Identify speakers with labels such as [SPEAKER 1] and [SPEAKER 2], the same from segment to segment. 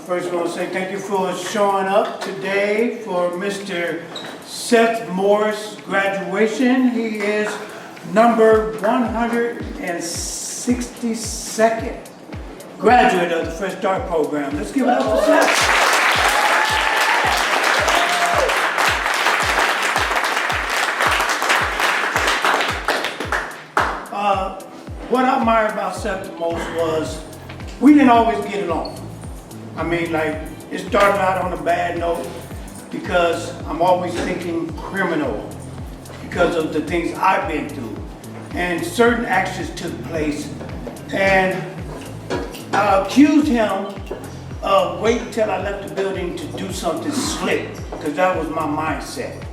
[SPEAKER 1] First I want to say thank you for showing up today for Mr. Seth Morris' graduation. He is number 162nd graduate of the Fresh Start program. Let's give it up for Seth. What I admire about Seth the most was we didn't always get along. I mean, like, it started out on a bad note because I'm always thinking criminal because of the things I've been through. And certain actions took place. And I accused him of waiting till I left the building to do something slick, because that was my mindset.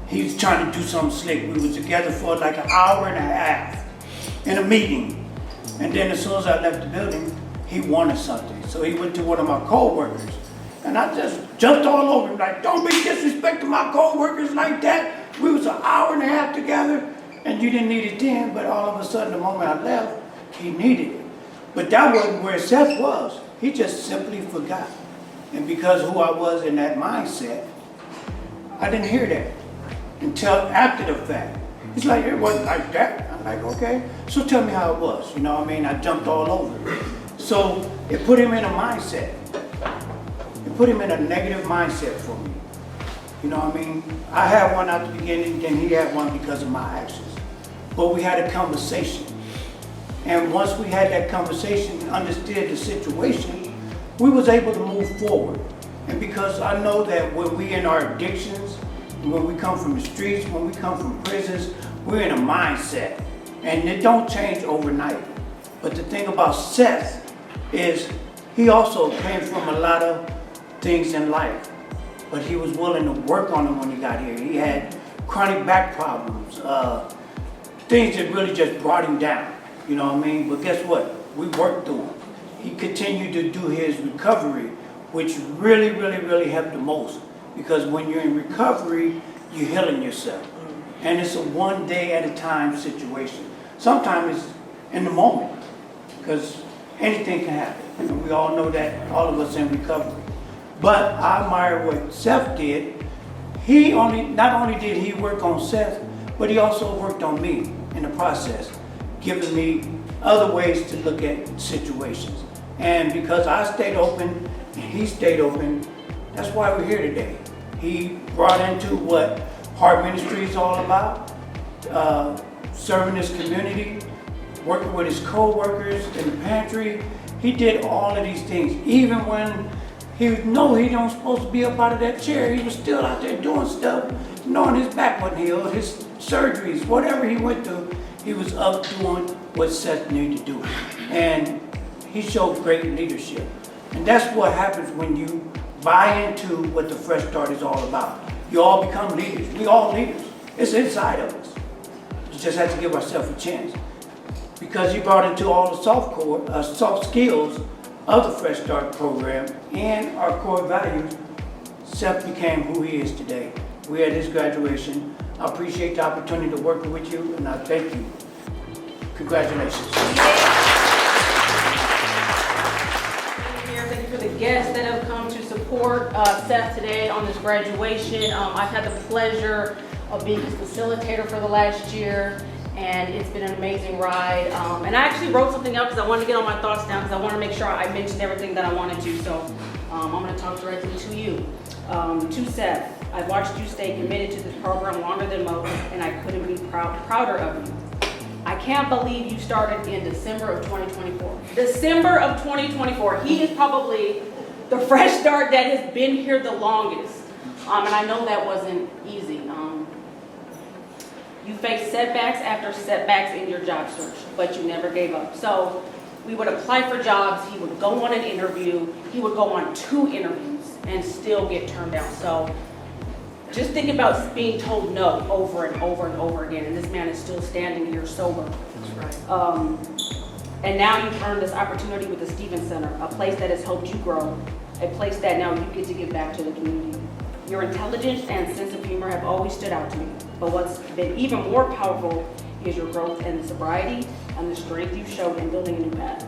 [SPEAKER 1] He was trying to do something slick. We were together for like an hour and a half in a meeting. And then as soon as I left the building, he wanted something. So he went to one of my co-workers. And I just jumped all over him, like, don't be disrespecting my co-workers like that. We was an hour and a half together, and you didn't need it then, but all of a sudden, the moment I left, he needed it. But that wasn't where Seth was. He just simply forgot. And because who I was in that mindset, I didn't hear that until after the fact. He's like, it wasn't like that. I'm like, okay, so tell me how it was. You know what I mean? I jumped all over it. So it put him in a mindset. It put him in a negative mindset for me. You know what I mean? I had one at the beginning, then he had one because of my actions. But we had a conversation. And once we had that conversation and understood the situation, we was able to move forward. And because I know that when we in our addictions, when we come from the streets, when we come from prisons, we're in a mindset. And it don't change overnight. But the thing about Seth is he also came from a lot of things in life. But he was willing to work on them when he got here. He had chronic back problems, things that really just brought him down. You know what I mean? But guess what? We worked through him. He continued to do his recovery, which really, really, really helped the most. Because when you're in recovery, you're healing yourself. And it's a one day at a time situation. Sometimes it's in the moment, because anything can happen. And we all know that, all of us in recovery. But I admire what Seth did. Not only did he work on Seth, but he also worked on me in the process, giving me other ways to look at situations. And because I stayed open, and he stayed open, that's why we're here today. He brought into what Heart Ministry is all about, serving his community, working with his co-workers in the pantry. He did all of these things. Even when he don't supposed to be up out of that chair, he was still out there doing stuff, knowing his back wasn't healed, his surgeries, whatever he went through, he was up doing what Seth needed to do. And he showed great leadership. And that's what happens when you buy into what the Fresh Start is all about. You all become leaders. We all leaders. It's inside of us. You just have to give ourselves a chance. Because he brought into all the soft skills of the Fresh Start program and our core values, Seth became who he is today. We had his graduation. I appreciate the opportunity to work with you, and I thank you. Congratulations.
[SPEAKER 2] Thank you for the guests that have come to support Seth today on this graduation. I've had the pleasure of being his facilitator for the last year, and it's been an amazing ride. And I actually wrote something up because I wanted to get all my thoughts down, because I want to make sure I mentioned everything that I wanted to. So I'm going to talk directly to you. To Seth, I've watched you stay committed to this program longer than most, and I couldn't be prouder of you. I can't believe you started in December of 2024. December of 2024. He is probably the Fresh Start that has been here the longest. And I know that wasn't easy. You faced setbacks after setbacks in your job search, but you never gave up. So we would apply for jobs, he would go on an interview, he would go on 2 interviews and still get turned down. So just think about being told no over and over and over again, and this man is still standing here sober.
[SPEAKER 3] That's right.
[SPEAKER 2] And now you've earned this opportunity with the Stevens Center, a place that has helped you grow, a place that now you get to give back to the community. Your intelligence and sense of humor have always stood out to me, but what's been even more powerful is your growth and the sobriety and the strength you've shown in building a new path.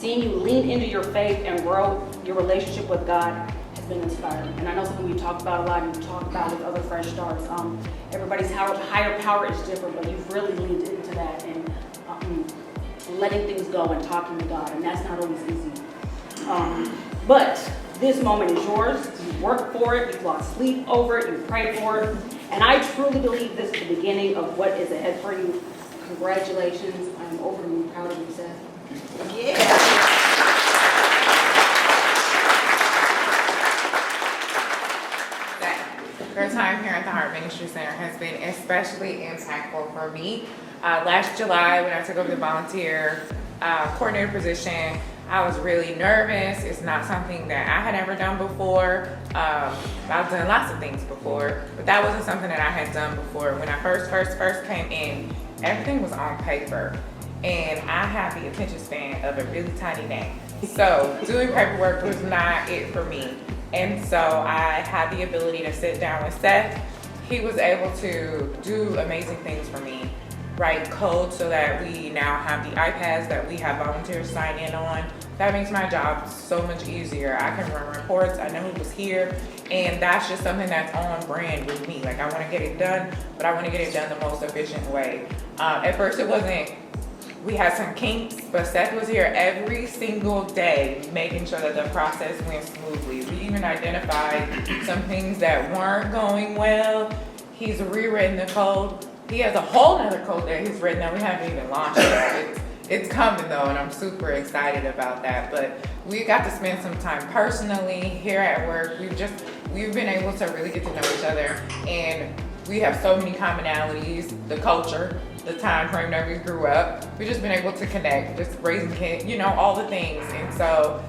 [SPEAKER 2] seeing you lean into your faith and grow your relationship with God has been inspiring. And I know something we talked about a lot and you talk about with other fresh starts. Everybody's higher power is different, but you've really leaned into that and letting things go and talking to God, and that's not always easy. But this moment is yours. You worked for it, you've lost sleep over it, you've prayed for it, and I truly believe this is the beginning of what is ahead for you. Congratulations. I'm overly proud of you, Seth.
[SPEAKER 3] Yeah.
[SPEAKER 4] Your time here at the Heart Ministry Center has been especially impactful for me. Last July, when I took over the volunteer coordinator position, I was really nervous. It's not something that I had ever done before. I've done lots of things before, but that wasn't something that I had done before. When I first came in, everything was on paper, and I have the attention span of a really tiny man. So doing paperwork was not it for me. And so I had the ability to sit down with Seth. He was able to do amazing things for me, write code so that we now have the iPads that we have volunteers sign in on. That makes my job so much easier. I can run reports, I know who was here, and that's just something that's on brand with me. Like, I wanna get it done, but I wanna get it done the most efficient way. At first it wasn't, we had some kinks, but Seth was here every single day, making sure that the process went smoothly. We even identified some things that weren't going well. He's rewritten the code. He has a whole nother code that he's written that we haven't even launched yet. It's coming though, and I'm super excited about that. But we got to spend some time personally here at work. We've been able to really get to know each other, and we have so many commonalities, the culture, the time frame that we grew up. We've just been able to connect, just raising kids, all the things. And so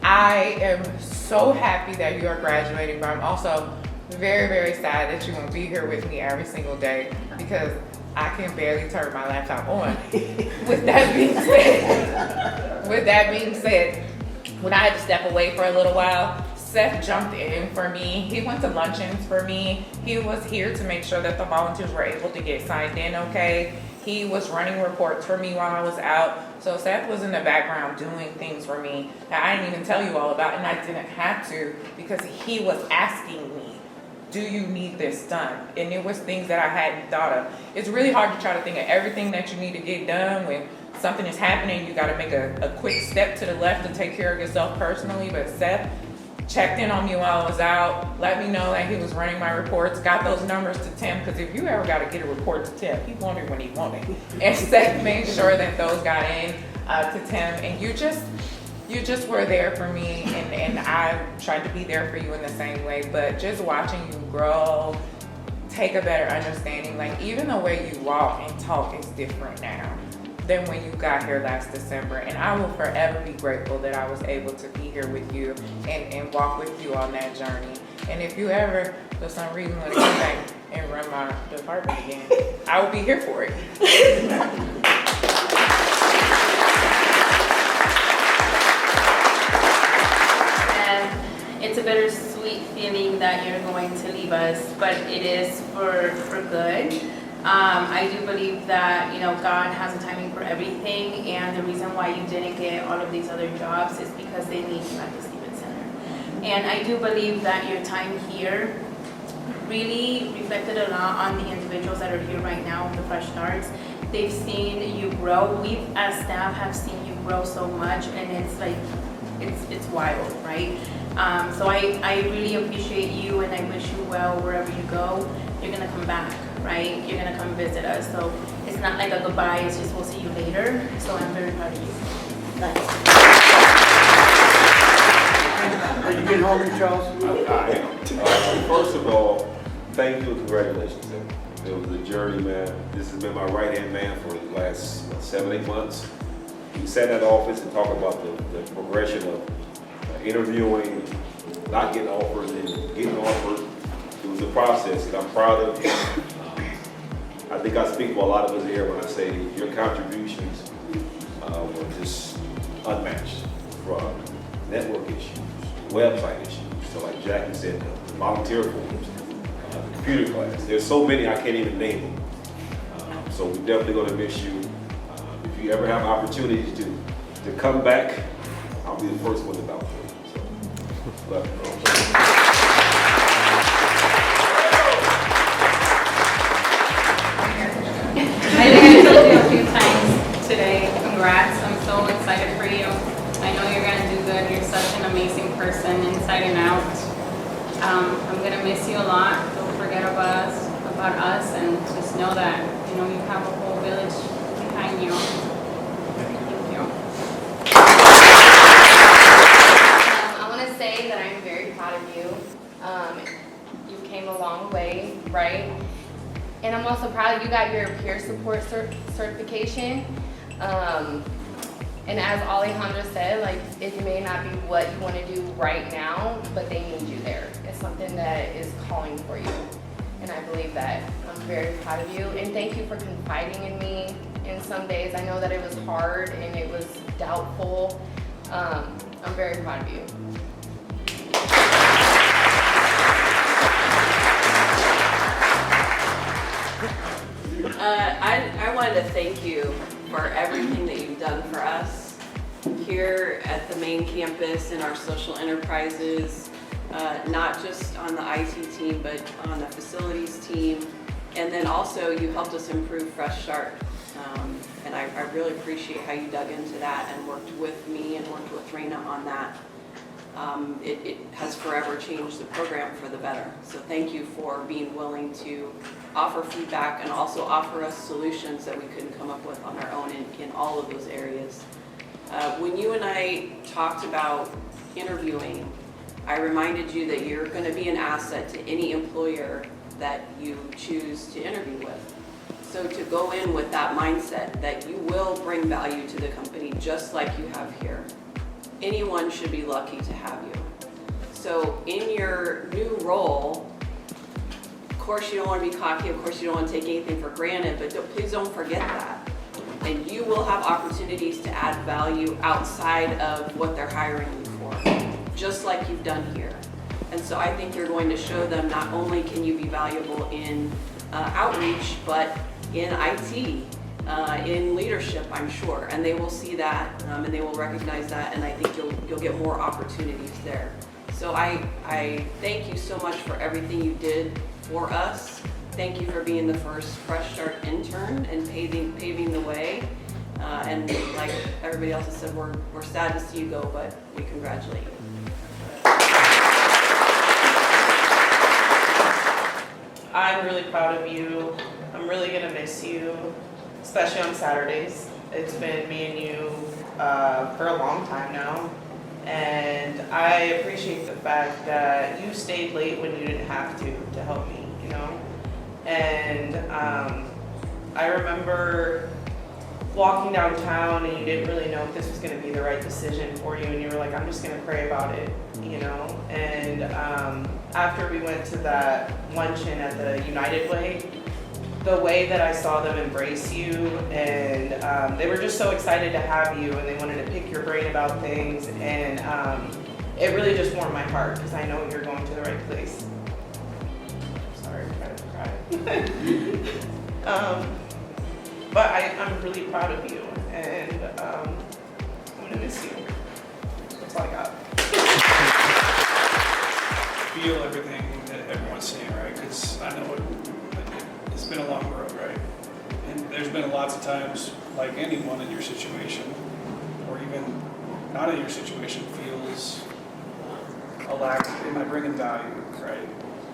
[SPEAKER 4] I am so happy that you are graduating, but I'm also very, very sad that you won't be here with me every single day, because I can barely turn my laptop on. With that being said, when I had to step away for a little while, Seth jumped in for me. He went to luncheons for me. He was here to make sure that the volunteers were able to get signed in okay. He was running reports for me while I was out. So Seth was in the background doing things for me that I didn't even tell you all about, and I didn't have to, because he was asking me, do you need this done? And it was things that I hadn't thought of. It's really hard to try to think of everything that you need to get done when something is happening. You gotta make a quick step to the left to take care of yourself personally. But Seth checked in on me while I was out, let me know that he was running my reports, got those numbers to Tim, because if you ever got to get a report to Tim, he wanted when he wanted. And Seth made sure that those got in to Tim, and you just were there for me, and I tried to be there for you in the same way. But just watching you grow, take a better understanding, like even the way you walk and talk is different now than when you got here last December. And I will forever be grateful that I was able to be here with you and walk with you on that journey. And if you ever, for some reason, want to come back and run my department again, I will be here for it.
[SPEAKER 5] And it's a bittersweet feeling that you're going to leave us, but it is for good. I do believe that, God has a timing for everything, and the reason why you didn't get all of these other jobs is because they need you at the Stevens Center. And I do believe that your time here really reflected a lot on the individuals that are here right now, the fresh starts. They've seen you grow. We as staff have seen you grow so much, and it's like, it's wild, right? So I really appreciate you, and I wish you well wherever you go. You're gonna come back, right? You're gonna come visit us. So it's not like a goodbye, it's just we'll see you later. So I'm very proud of you. Thanks.
[SPEAKER 1] Are you getting home, Charles?
[SPEAKER 6] I am. First of all, thank you and congratulations. It was a journey, man. This has been my right-hand man for the last 7-8 months. We sat in that office and talked about the progression of interviewing, not getting offered, and getting offered. It was a process, and I'm proud of it. I think I speak for a lot of us here when I say your contributions were just unmatched, from network issues, website issues, so like Jackie said, the volunteer forums, the computer class. There's so many I can't even name them. So we're definitely going to miss you. If you ever have opportunities to to come back, I'll be the first one to vouch for you. So, love you, bro.
[SPEAKER 5] I think I told you a few times today, congrats, I'm so excited for you. I know you're gonna do good, you're such an amazing person inside and out. I'm gonna miss you a lot, don't forget about us, and just know that, you know, you have a whole village behind you. Thank you.
[SPEAKER 3] I want to say that I'm very proud of you. You came a long way, right? And I'm also proud you got your peer support certification. And as Alejandra said, like, it may not be what you want to do right now, but they need you there. It's something that is calling for you. And I believe that. I'm very proud of you. And thank you for confiding in me in some days. I know that it was hard and it was doubtful. I'm very proud of you.
[SPEAKER 7] I wanted to thank you for everything that you've done for us here at the main campus in our social enterprises, not just on the IT team, but on the facilities team. And then also you helped us improve Fresh Start. And I really appreciate how you dug into that and worked with me and worked with Rayna on that. It has forever changed the program for the better. So thank you for being willing to offer feedback and also offer us solutions that we couldn't come up with on our own in all of those areas. When you and I talked about interviewing, I reminded you that you're going to be an asset to any employer that you choose to interview with. So to go in with that mindset that you will bring value to the company just like you have here. Anyone should be lucky to have you. So in your new role, of course you don't want to be cocky, of course you don't want to take anything for granted, but please don't forget that. And you will have opportunities to add value outside of what they're hiring you for, just like you've done here. And so I think you're going to show them not only can you be valuable in outreach, but in IT, in leadership, I'm sure. And they will see that and they will recognize that, and I think you'll get more opportunities there. So I thank you so much for everything you did for us. Thank you for being the first Fresh Start intern and paving the way. And like everybody else has said, we're sad to see you go, but we congratulate you.
[SPEAKER 8] I'm really proud of you. I'm really gonna miss you, especially on Saturdays. It's been me and you for a long time now. And I appreciate the fact that you stayed late when you didn't have to help me, you know? And I remember walking downtown and you didn't really know if this was gonna be the right decision for you, and you were like, I'm just gonna pray about it, you know? And after we went to that luncheon at the United Way, the way that I saw them embrace you, and they were just so excited to have you, and they wanted to pick your brain about things, and it really just warmed my heart, because I know you're going to the right place. Sorry, I'm trying to cry. But I'm really proud of you, and I'm gonna miss you. That's all I got.
[SPEAKER 9] Feel everything that everyone's saying, right? Because I know it's been a long road, right? And there's been lots of times, like anyone in your situation, or even not in your situation, feels a lack, am I bringing value, right,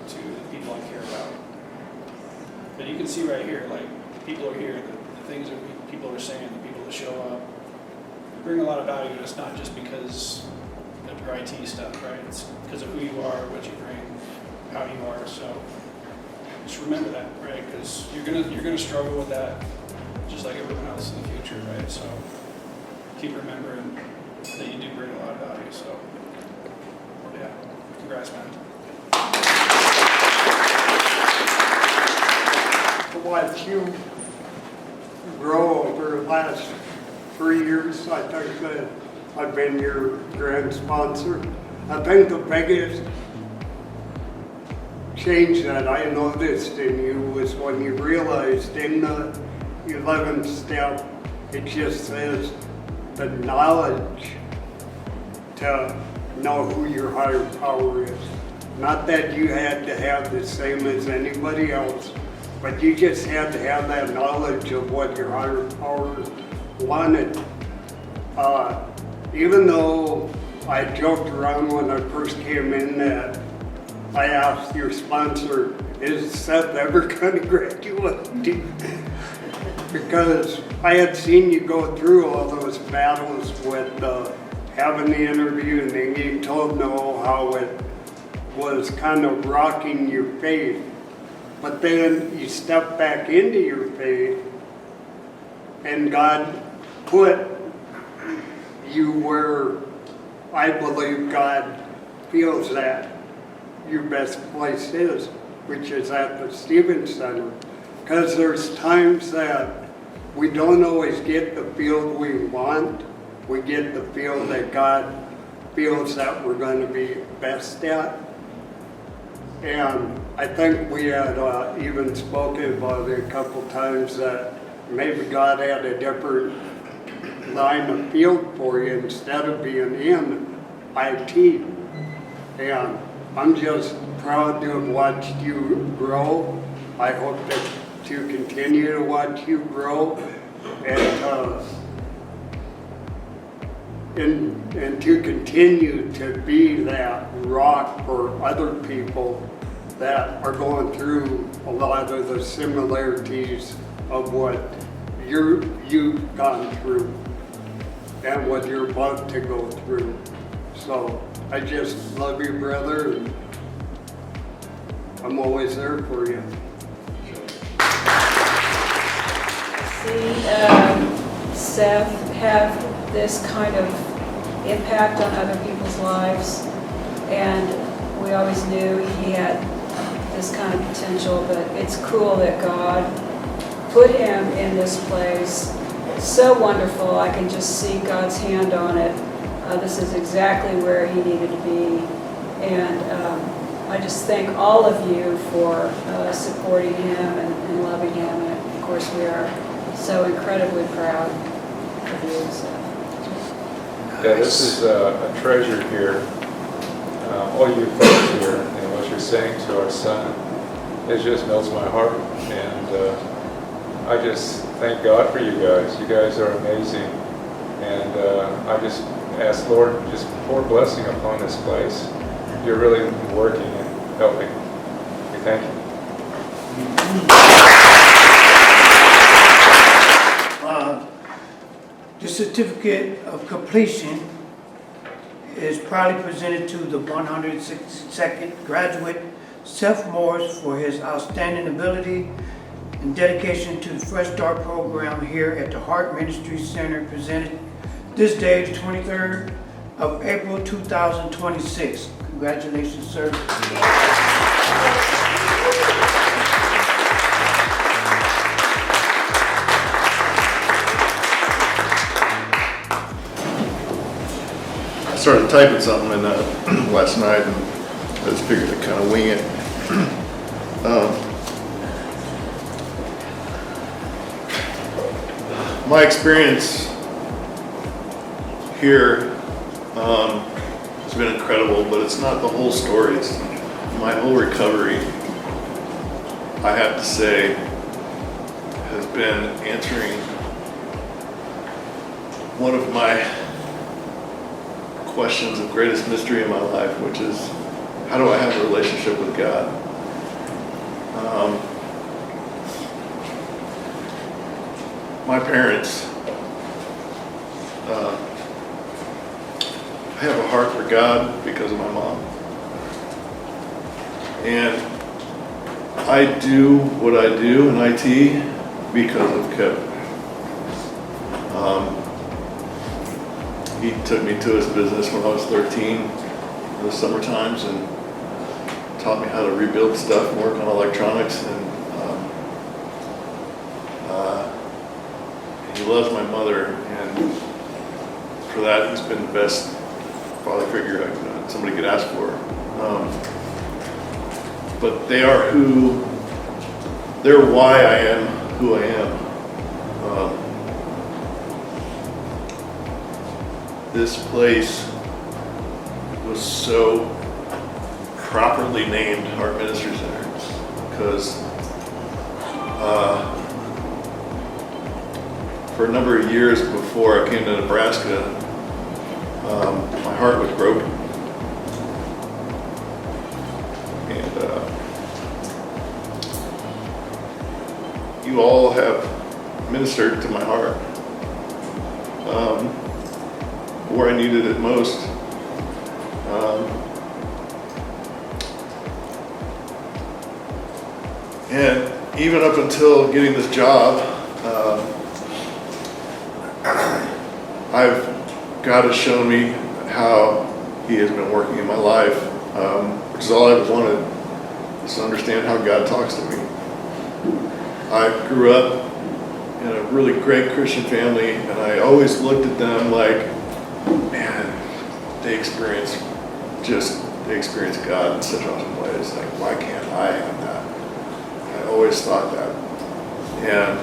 [SPEAKER 9] to the people I care about? But you can see right here, like, people are here, the things that people are saying, the people that show up, they bring a lot of value, and it's not just because of your IT stuff, right? It's because of who you are, what you bring, how you are. So just remember that, right? Because you're gonna struggle with that, just like everyone else in the future, right? So keep remembering that you do bring a lot of value. So yeah, congrats, man.
[SPEAKER 10] To watch you grow over the last 3 years, I think that I've been your grand sponsor. I think the biggest change that I noticed in you was when you realized in the 11th step, it just says, the knowledge to know who your higher power is. Not that you had to have the same as anybody else, but you just had to have that knowledge of what your higher power wanted. Even though I joked around when I first came in that I asked your sponsor, is Seth ever going to graduate? Because I had seen you go through all those battles with having the interview and then getting told no, how it was kind of rocking your faith. But then you step back into your faith and God put you where I believe God feels that your best place is, which is at the Stevens Center. Because there's times that we don't always get the field we want. We get the field that God feels that we're going to be best at. And I think we had even spoken about it a couple times that maybe God had a different line of field for you instead of being in IT. And I'm just proud to have watched you grow. I hope that to continue to watch you grow and to continue to be that rock for other people that are going through a lot of the similarities of what you've gone through and what you're about to go through. So I just love you, brother, and I'm always there for you.
[SPEAKER 11] See Seth have this kind of impact on other people's lives, and we always knew he had this kind of potential, but it's cool that God put him in this place. So wonderful. I can just see God's hand on it. This is exactly where he needed to be, and I just thank all of you for supporting him and loving him, and of course we are so incredibly proud of you, Seth.
[SPEAKER 12] Yeah, this is a treasure here. All you folks here and what you're saying to our son, it just melts my heart. And I just thank God for you guys. You guys are amazing. And I just ask Lord, just pour blessing upon this place. You're really working and helping. We thank you.
[SPEAKER 1] The certificate of completion is proudly presented to the 162nd graduate, Seth Morris, for his outstanding ability and dedication to the Fresh Start program here at the Heart Ministry Center, presented this day, the 23rd of April 2026. Congratulations, sir.
[SPEAKER 13] I started typing something last night, and I just figured to kind of wing it. My experience here has been incredible, but it's not the whole story. It's my whole recovery, I have to say, has been answering one of my questions of greatest mystery in my life, which is, how do I have a relationship with God? My parents, I have a heart for God because of my mom. And I do what I do in IT because of Kevin. He took me to his business when I was 13 in the summer times and taught me how to rebuild stuff and work on electronics. And he loves my mother, and for that he's been the best father figure somebody could ask for. But they're why I am who I am. this place was so properly named Heart Ministry Center, because for a number of years before I came to Nebraska, my heart was broken. And you all have ministered to my heart where I needed it most. And even up until getting this job, God has shown me how He has been working in my life, which is all I ever wanted, is to understand how God talks to me. I grew up in a really great Christian family, and I always looked at them like, man, they experience God in such awesome ways. Like, why can't I have that? I always thought that. And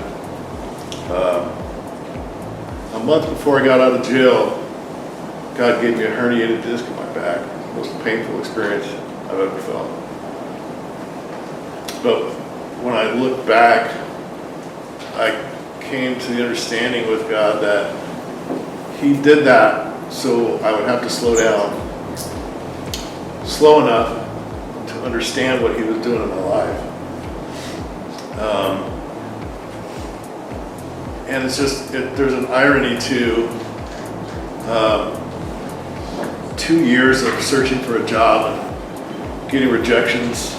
[SPEAKER 13] a month before I got out of jail, God gave me a herniated disc in my back. The most painful experience I've ever felt. But when I look back, I came to the understanding with God that He did that so I would have to slow down, slow enough to understand what He was doing in my life. And it's just, there's an irony to 2 years of searching for a job and getting rejections,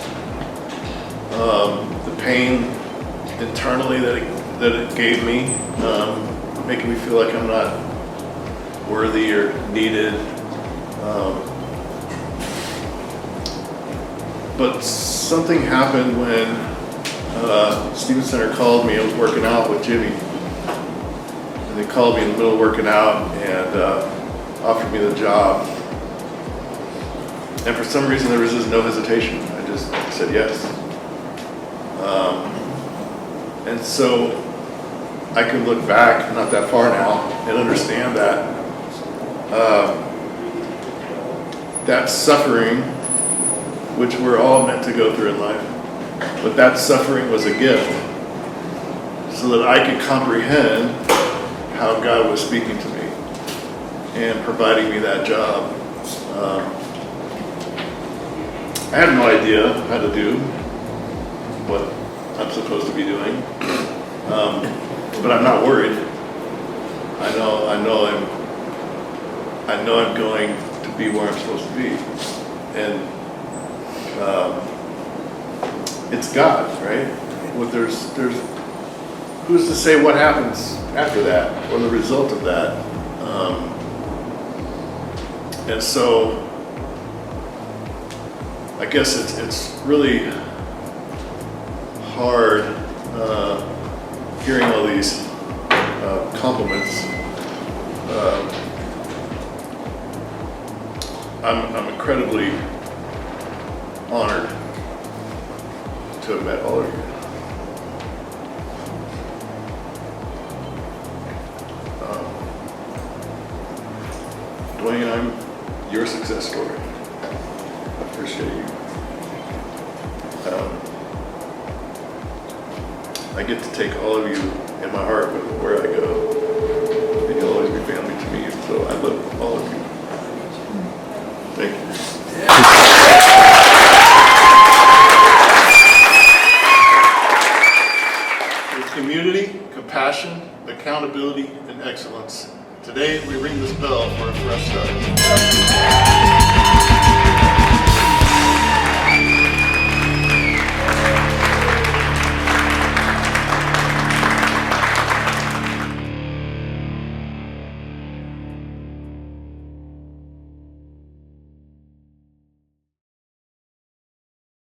[SPEAKER 13] the pain internally that it gave me, making me feel like I'm not worthy or needed. But something happened when Stephen Center called me. I was working out with Jimmy. And they called me in the middle of working out and offered me the job. And for some reason there was just no hesitation. I just said yes. And so I can look back, not that far now, and understand that that suffering, which we're all meant to go through in life, but that suffering was a gift so that I could comprehend how God was speaking to me and providing me that job. I had no idea how to do what I'm supposed to be doing, but I'm not worried. I know I'm going to be where I'm supposed to be, and it's God, right? Well, there's who's to say what happens after that or the result of that? And so I guess it's really hard hearing all these compliments. I'm incredibly honored to have met all of you. Dwayne, I'm your success story. I appreciate you. I get to take all of you in my heart with where I go. And you'll always be family to me, so I love all of you. Thank you. With community, compassion, accountability, and excellence. Today, we ring this bell for a fresh start.